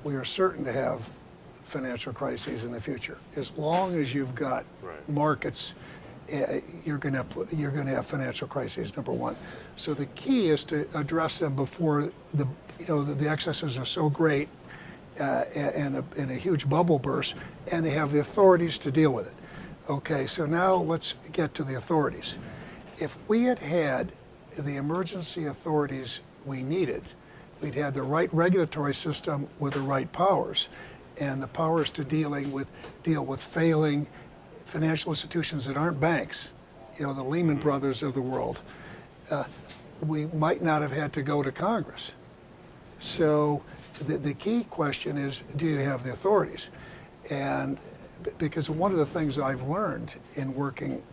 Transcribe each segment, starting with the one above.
we are certain to have financial crises in the future. As long as you've got markets, you're going to have financial crises. Number one. So the key is to address them before the excesses are so great and a huge bubble burst, and they have the authorities to deal with it. Okay, so now let's get to the authorities. If we had had the emergency authorities we needed, we'd had the right regulatory system with the right powers, and the powers to deal with failing financial institutions that aren't banks, the Lehman Brothers of the world. We might not have had to go to Congress. So the key question is, do you have the authorities? And because one of the things I've learned in working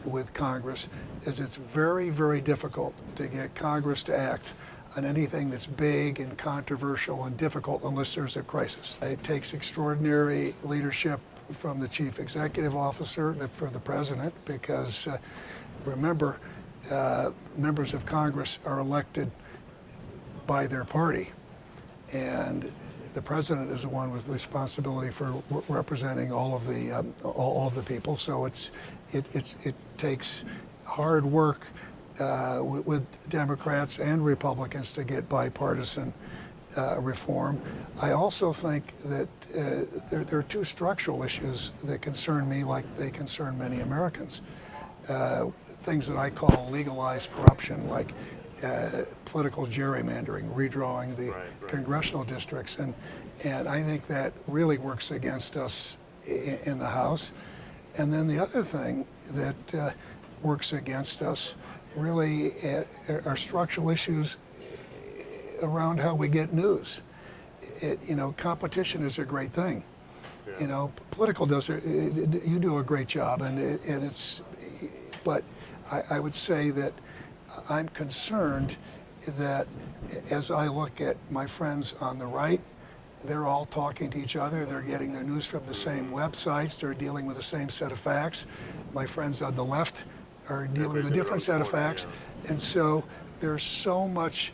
with Congress is it's very, very difficult to get Congress to act on anything that's big and controversial and difficult unless there's a crisis. It takes extraordinary leadership from the chief executive officer, for the president, because remember, members of Congress are elected by their party, and the president is the one with responsibility for representing all of the people. So it takes hard work with Democrats and Republicans to get bipartisan reform. I also think that there are two structural issues that concern me, like they concern many Americans. Things that I call legalized corruption, like political gerrymandering, redrawing the congressional districts, and I think that really works against us in the House. And then the other thing that works against us really are structural issues around how we get news. Competition is a great thing. Yeah. Political does it. You do a great job, but I would say that I'm concerned that as I look at my friends on the right, they're all talking to each other. They're getting their news from the same websites. They're dealing with the same set of facts. My friends on the left are dealing with a different set of facts. Yeah. And so there's so much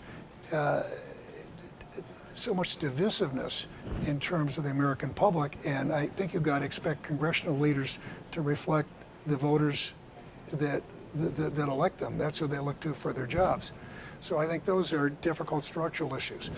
divisiveness in terms of the American public, and I think you've got to expect congressional leaders to reflect the voters that elect them. That's who they look to for their jobs. So I think those are difficult structural issues.